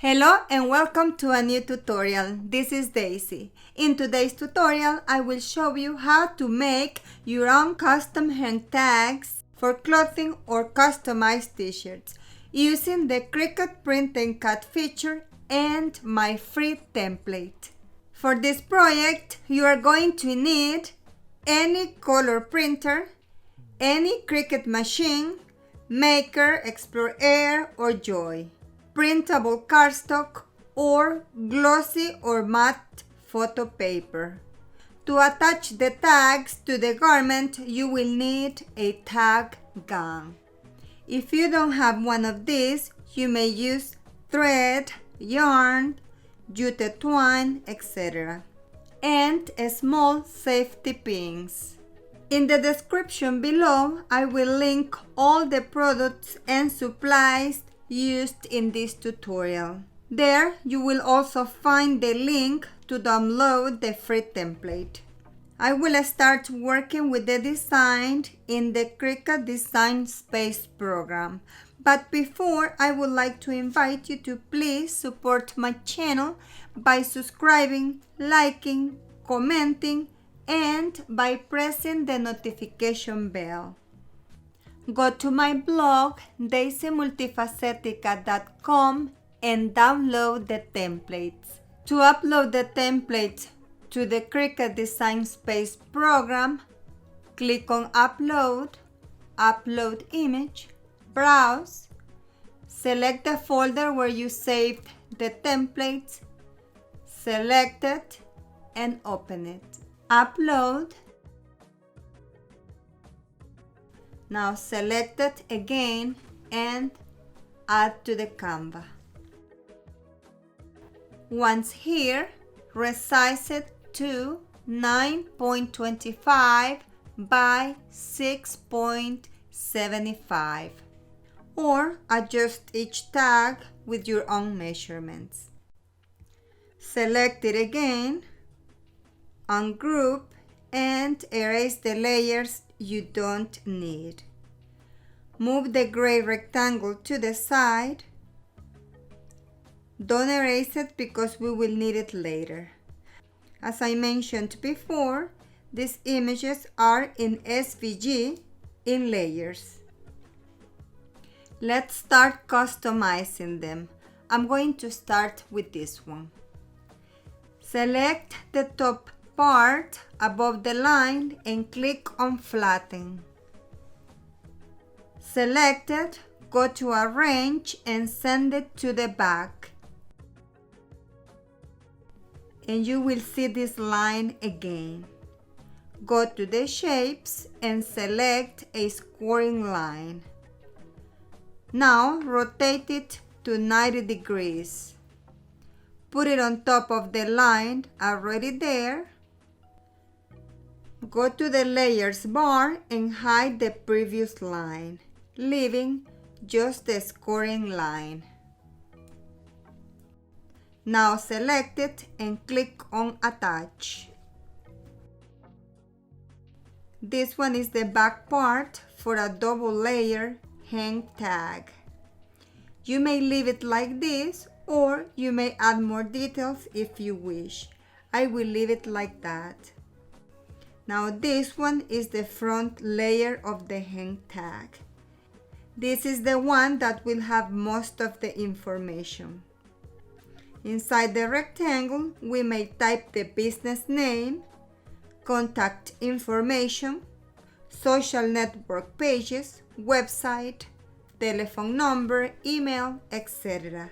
Hello and welcome to a new tutorial. This is Daisy. In today's tutorial, I will show you how to make your own custom hang tags for clothing or customized t-shirts using the Cricut Print and Cut feature and my free template. For this project, you are going to need any color printer, any Cricut machine, Maker, Explorer, or Joy, printable cardstock, or glossy or matte photo paper. To attach the tags to the garment, you will need a tag gun. If you don't have one of these, you may use thread, yarn, jute twine, etc. and small safety pins. In the description below, I will link all the products and supplies used in this tutorial. There you will also find the link to download the free template. I will start working with the design in the Cricut Design Space program. But before, I would like to invite you to please support my channel by subscribing, liking, commenting, and by pressing the notification bell. Go to my blog daisymultifacetica.com and download the templates. To upload the templates to the Cricut Design Space program, click on Upload, Upload Image, Browse, select the folder where you saved the templates, select it, and open it. Upload. Now select it again and add to the canvas. Once here, resize it to 9.25 by 6.75 or adjust each tag with your own measurements. Select it again, ungroup, and erase the layers you don't need. Move the gray rectangle to the side. Don't erase it because we will need it later. As I mentioned before, these images are in SVG in layers. Let's start customizing them. I'm going to start with this one. Select the top part above the line and click on Flatten. Select it, go to Arrange and send it to the back. And you will see this line again. Go to the Shapes and select a scoring line. Now rotate it to 90 degrees. Put it on top of the line already there. Go to the Layers bar and hide the previous line, leaving just the scoring line. Now select it and click on Attach. This one is the back part for a double layer hang tag. You may leave it like this, or you may add more details if you wish. I will leave it like that. Now this one is the front layer of the hang tag. This is the one that will have most of the information. Inside the rectangle, we may type the business name, contact information, social network pages, website, telephone number, email, etc.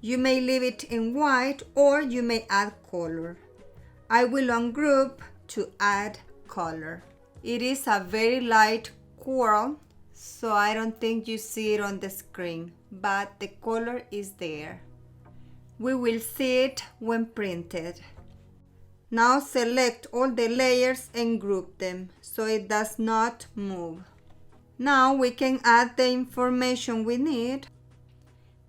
You may leave it in white or you may add color. I will ungroup to add color. It is a very light coral, so I don't think you see it on the screen, but the color is there. We will see it when printed. Now select all the layers and group them so it does not move. Now we can add the information we need.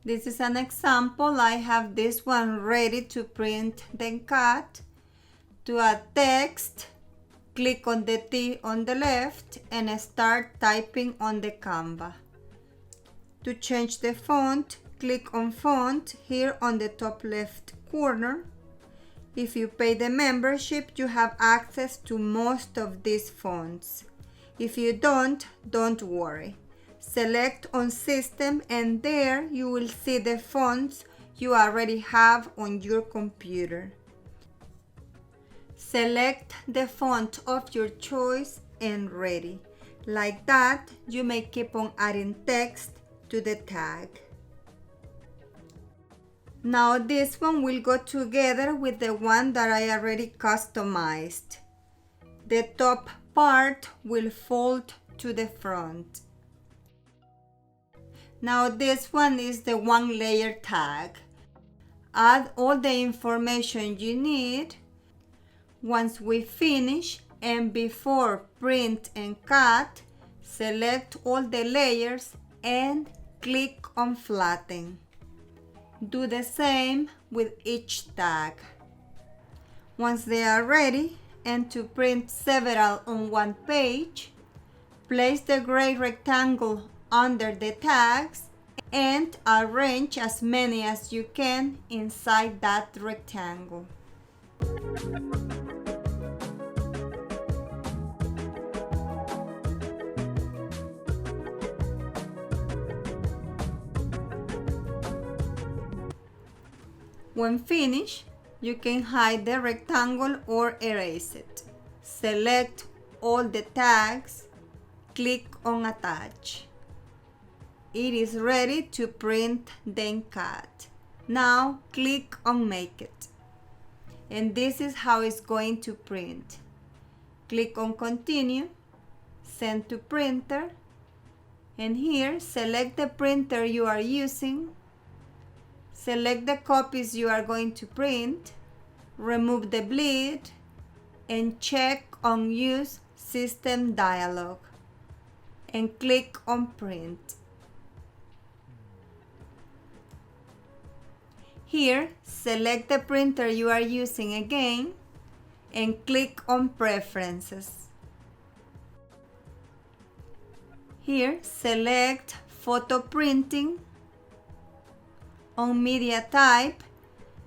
This is an example. I have this one ready to print then cut. To add text, click on the T on the left and start typing on the canvas. To change the font, click on font here on the top left corner. If you pay the membership, you have access to most of these fonts. If you don't worry. Select on system and there you will see the fonts you already have on your computer. Select the font of your choice and ready. Like that, you may keep on adding text to the tag. Now this one will go together with the one that I already customized. The top part will fold to the front. Now this one is the one layer tag. Add all the information you need. Once we finish and before print and cut, select all the layers and click on flatten. Do the same with each tag. Once they are ready and to print several on one page, place the gray rectangle under the tags and arrange as many as you can inside that rectangle. When finished, you can hide the rectangle or erase it. Select all the tags, click on attach. It is ready to print then cut. Now click on make it. And this is how it's going to print. Click on continue, send to printer, and here select the printer you are using. Select the copies you are going to print, remove the bleed, and check on Use System dialog, and click on Print. Here, select the printer you are using again, and click on Preferences. Here, select Photo Printing. On media type,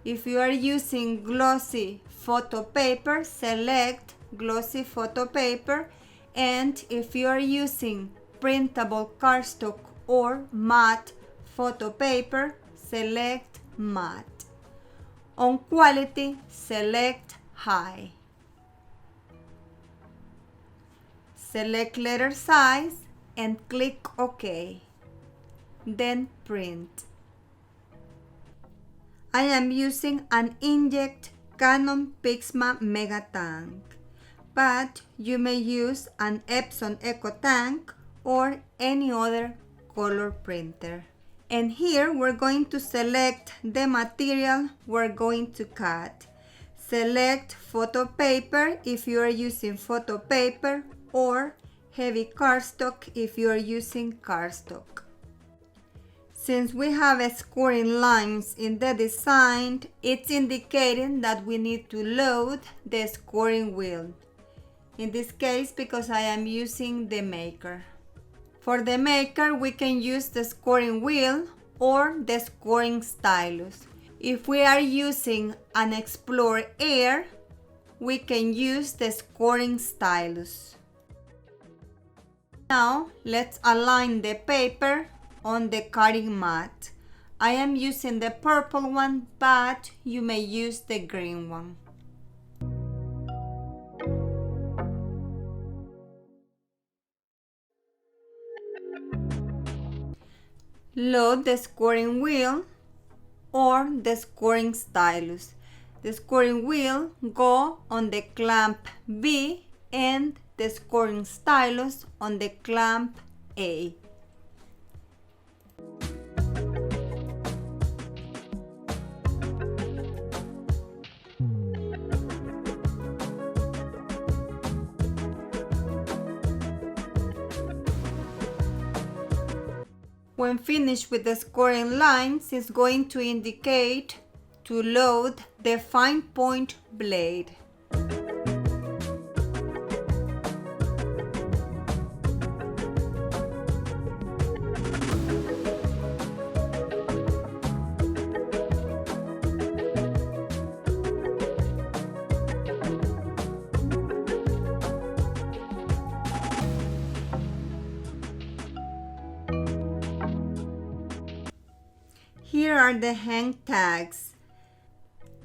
if you are using glossy photo paper, select glossy photo paper, and if you are using printable cardstock or matte photo paper, select matte. On quality, select high. Select letter size and click OK. Then print. I am using an inkjet Canon Pixma Mega Tank, but you may use an Epson EcoTank or any other color printer. And here we're going to select the material we're going to cut. Select photo paper if you are using photo paper, or heavy cardstock if you are using cardstock. Since we have scoring lines in the design, it's indicating that we need to load the scoring wheel. In this case, because I am using the maker. For the maker, we can use the scoring wheel or the scoring stylus. If we are using an Explore Air, we can use the scoring stylus. Now, let's align the paper on the cutting mat. I am using the purple one, but you may use the green one. Load the scoring wheel or the scoring stylus. The scoring wheel go on the clamp B and the scoring stylus on the clamp A. When finished with the scoring lines, it's going to indicate to load the fine point blade. are the hang tags.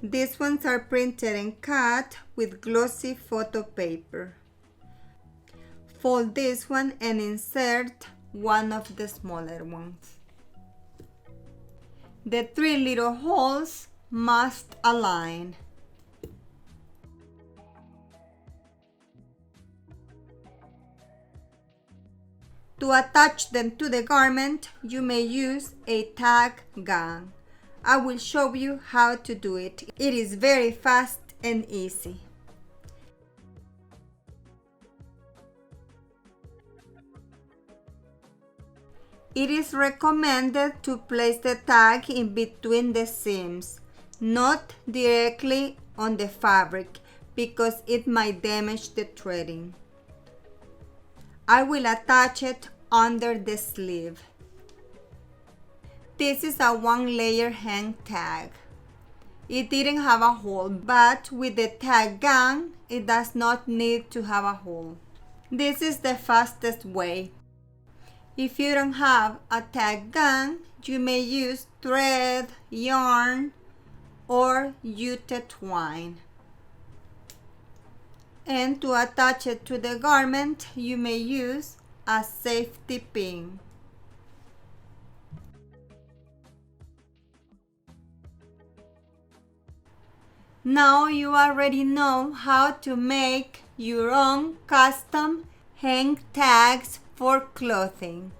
These ones are printed and cut with glossy photo paper. Fold this one and insert one of the smaller ones. The 3 little holes must align. To attach them to the garment, you may use a tag gun. I will show you how to do it. It is very fast and easy. It is recommended to place the tag in between the seams, not directly on the fabric, because it might damage the threading. I will attach it under the sleeve. This is a 1-layer hang tag. It didn't have a hole, but with the tag gun, it does not need to have a hole. This is the fastest way. If you don't have a tag gun, you may use thread, yarn, or jute twine. And to attach it to the garment, you may use a safety pin. Now you already know how to make your own custom hang tags for clothing.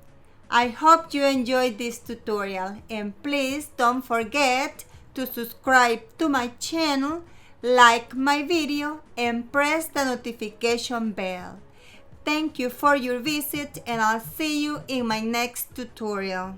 I hope you enjoyed this tutorial, and please don't forget to subscribe to my channel, like my video, and press the notification bell. Thank you for your visit, and I'll see you in my next tutorial.